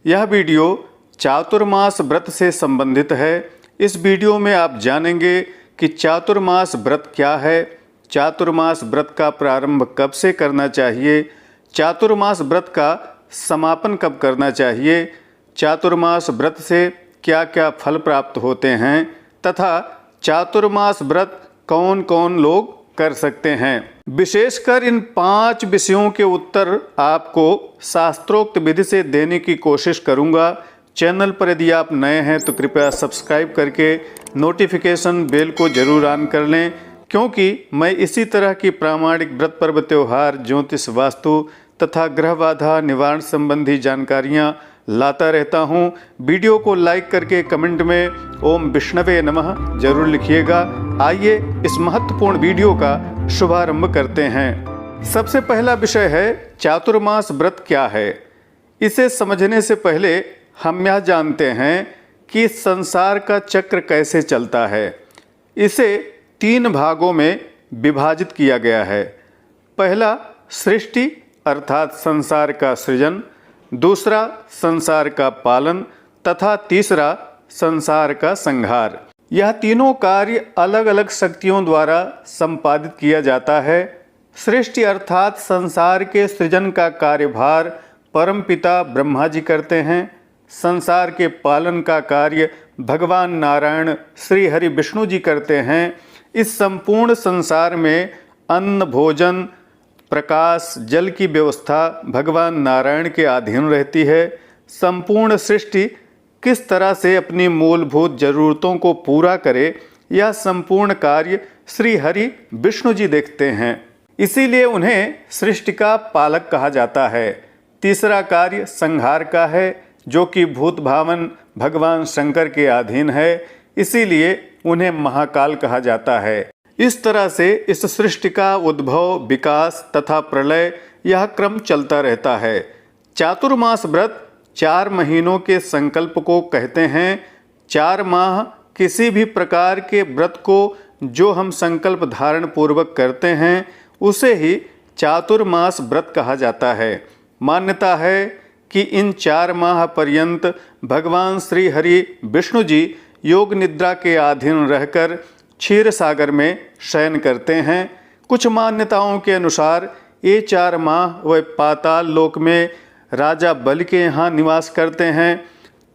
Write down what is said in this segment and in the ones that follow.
यह वीडियो चातुर्मास व्रत से संबंधित है। इस वीडियो में आप जानेंगे कि चातुर्मास व्रत क्या है, चातुर्मास व्रत का प्रारंभ कब से करना चाहिए, चातुर्मास व्रत का समापन कब करना चाहिए, चातुर्मास व्रत से क्या क्या फल प्राप्त होते हैं तथा चातुर्मास व्रत कौन कौन लोग कर सकते हैं। विशेषकर इन 5 विषयों के उत्तर आपको शास्त्रोक्त विधि से देने की कोशिश करूंगा। चैनल पर यदि आप नए हैं तो कृपया सब्सक्राइब करके नोटिफिकेशन बेल को जरूर ऑन कर लें, क्योंकि मैं इसी तरह की प्रामाणिक व्रत पर्व त्योहार, ज्योतिष, वास्तु तथा ग्रह बाधा निवारण संबंधी जानकारियाँ लाता रहता हूँ। वीडियो को लाइक करके कमेंट में ओम विष्णवे नमः जरूर लिखिएगा। आइए इस महत्वपूर्ण वीडियो का शुभारंभ करते हैं। सबसे पहला विषय है चातुर्मास व्रत क्या है। इसे समझने से पहले हम यह जानते हैं कि संसार का चक्र कैसे चलता है। इसे 3 भागों में विभाजित किया गया है। पहला सृष्टि अर्थात संसार का सृजन, दूसरा संसार का पालन तथा तीसरा संसार का संहार। यह तीनों कार्य अलग अलग शक्तियों द्वारा संपादित किया जाता है। सृष्टि अर्थात संसार के सृजन का कार्यभार परमपिता ब्रह्मा जी करते हैं। संसार के पालन का कार्य भगवान नारायण श्री हरि विष्णु जी करते हैं। इस संपूर्ण संसार में अन्न, भोजन, प्रकाश, जल की व्यवस्था भगवान नारायण के अधीन रहती है। संपूर्ण सृष्टि किस तरह से अपनी मूलभूत जरूरतों को पूरा करे, यह संपूर्ण कार्य श्री हरि विष्णु जी देखते हैं। इसीलिए उन्हें सृष्टि का पालक कहा जाता है। तीसरा कार्य संहार का है, जो कि भूत भावन भगवान शंकर के अधीन है। इसीलिए उन्हें महाकाल कहा जाता है। इस तरह से इस सृष्टि का उद्भव, विकास तथा प्रलय यह क्रम चलता रहता है। चातुर्मास व्रत 4 महीनों के संकल्प को कहते हैं। 4 माह किसी भी प्रकार के व्रत को जो हम संकल्प धारण पूर्वक करते हैं उसे ही चातुर्मास व्रत कहा जाता है। मान्यता है कि इन 4 माह पर्यंत भगवान श्री हरि विष्णु जी योग निद्रा के अधीन रहकर क्षीर सागर में शयन करते हैं। कुछ मान्यताओं के अनुसार ये 4 माह वह पाताल लोक में राजा बलि के यहाँ निवास करते हैं।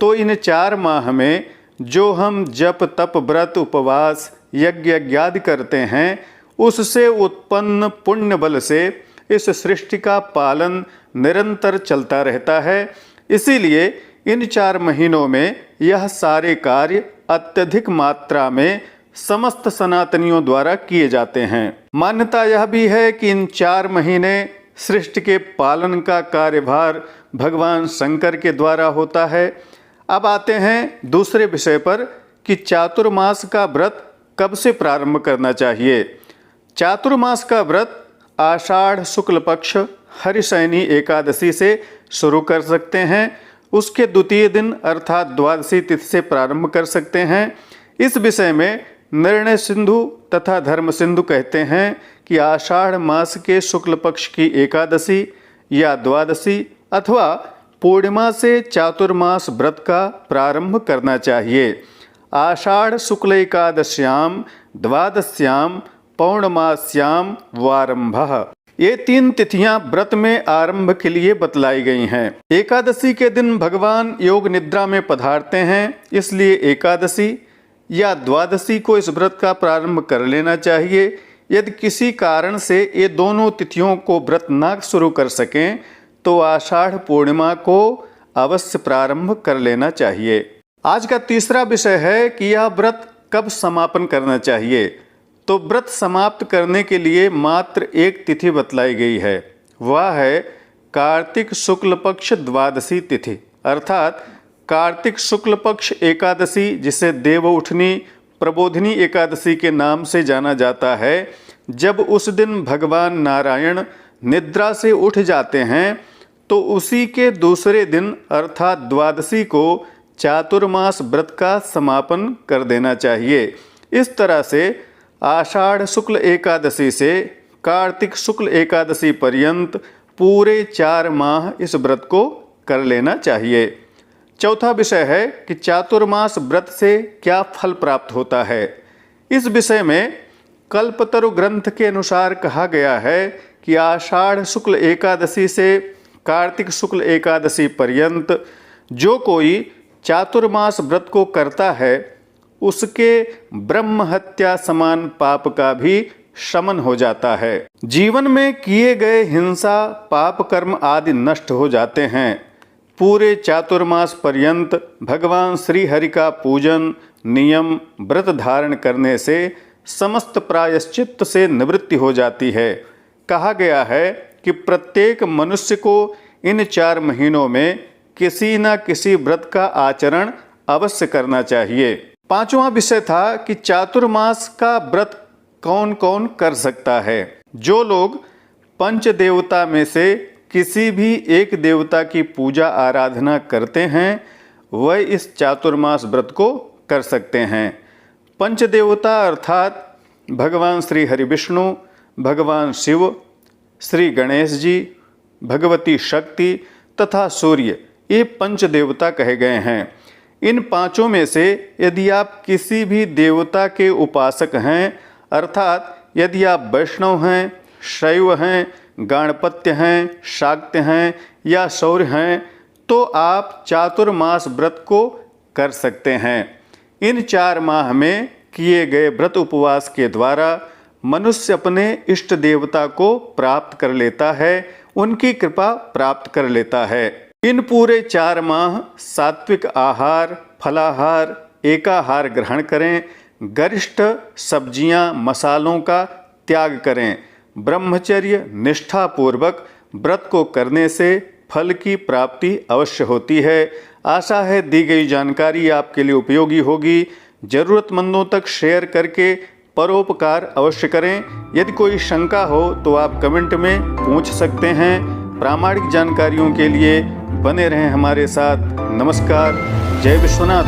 तो इन 4 माह में जो हम जप, तप, व्रत, उपवास, यज्ञ आदि करते हैं उससे उत्पन्न पुण्य बल से इस सृष्टि का पालन निरंतर चलता रहता है। इसीलिए इन 4 महीनों में यह सारे कार्य अत्यधिक मात्रा में समस्त सनातनियों द्वारा किए जाते हैं। मान्यता यह भी है कि इन 4 महीने सृष्टि के पालन का कार्यभार भगवान शंकर के द्वारा होता है। अब आते हैं दूसरे विषय पर कि चातुर्मास का व्रत कब से प्रारंभ करना चाहिए। चातुर्मास का व्रत आषाढ़ शुक्ल पक्ष हरिशयनी एकादशी से शुरू कर सकते हैं। उसके द्वितीय दिन अर्थात द्वादशी तिथि से प्रारंभ कर सकते हैं। इस विषय में निर्णय सिंधु तथा धर्म सिंधु कहते हैं कि आषाढ़ मास के शुक्ल पक्ष की एकादशी या द्वादशी अथवा पूर्णिमा से चातुर्मास व्रत का प्रारंभ करना चाहिए। आषाढ़ शुक्ल एकादश्याम द्वादश्याम पौर्णमास्याम वारंभः, ये 3 तिथियां व्रत में आरंभ के लिए बतलाई गई हैं। एकादशी के दिन भगवान योग निद्रा में पधारते हैं, इसलिए एकादशी या द्वादशी को इस व्रत का प्रारंभ कर लेना चाहिए। यदि किसी कारण से ये दोनों तिथियों को व्रत न शुरू कर सकें तो आषाढ़ पूर्णिमा को अवश्य प्रारंभ कर लेना चाहिए। आज का तीसरा विषय है कि यह व्रत कब समापन करना चाहिए। तो व्रत समाप्त करने के लिए मात्र एक तिथि बतलाई गई है, वह है कार्तिक शुक्ल पक्ष द्वादशी तिथि अर्थात कार्तिक शुक्ल पक्ष एकादशी, जिसे देव उठनी प्रबोधिनी एकादशी के नाम से जाना जाता है। जब उस दिन भगवान नारायण निद्रा से उठ जाते हैं तो उसी के दूसरे दिन अर्थात द्वादशी को चातुर्मास व्रत का समापन कर देना चाहिए। इस तरह से आषाढ़ शुक्ल एकादशी से कार्तिक शुक्ल एकादशी पर्यंत पूरे 4 माह इस व्रत को कर लेना चाहिए। चौथा विषय है कि चातुर्मास व्रत से क्या फल प्राप्त होता है। इस विषय में कल्पतरु ग्रंथ के अनुसार कहा गया है कि आषाढ़ शुक्ल एकादशी से कार्तिक शुक्ल एकादशी पर्यंत जो कोई चातुर्मास व्रत को करता है उसके ब्रह्म हत्या समान पाप का भी शमन हो जाता है। जीवन में किए गए हिंसा पाप कर्म आदि नष्ट हो जाते हैं। पूरे चातुर्मास पर्यंत भगवान श्री हरि का पूजन नियम व्रत धारण करने से समस्त प्रायश्चित्त से निवृत्ति हो जाती है। कहा गया है कि प्रत्येक मनुष्य को इन 4 महीनों में किसी न किसी व्रत का आचरण अवश्य करना चाहिए। 5वां विषय था कि चातुर्मास का व्रत कौन कौन कर सकता है। जो लोग पंच देवता में से किसी भी एक देवता की पूजा आराधना करते हैं वह इस चातुर्मास व्रत को कर सकते हैं। पंच देवता अर्थात भगवान श्री हरि विष्णु, भगवान शिव, श्री गणेश जी, भगवती शक्ति तथा सूर्य, ये पंच देवता कहे गए हैं। इन 5 में से यदि आप किसी भी देवता के उपासक हैं, अर्थात यदि आप वैष्णव हैं, शैव हैं, गाणपत्य हैं, शाक्य हैं या शौर्य हैं, तो आप चातुर्मास व्रत को कर सकते हैं। इन 4 माह में किए गए व्रत उपवास के द्वारा मनुष्य अपने इष्ट देवता को प्राप्त कर लेता है, उनकी कृपा प्राप्त कर लेता है। इन पूरे 4 माह सात्विक आहार, फलाहार, एकाहार ग्रहण करें, गरिष्ठ सब्जियां, मसालों का त्याग करें। ब्रह्मचर्य निष्ठा पूर्वक व्रत को करने से फल की प्राप्ति अवश्य होती है। आशा है दी गई जानकारी आपके लिए उपयोगी होगी। जरूरतमंदों तक शेयर करके परोपकार अवश्य करें। यदि कोई शंका हो तो आप कमेंट में पूछ सकते हैं। प्रामाणिक जानकारियों के लिए बने रहें हमारे साथ। नमस्कार। जय विश्वनाथ।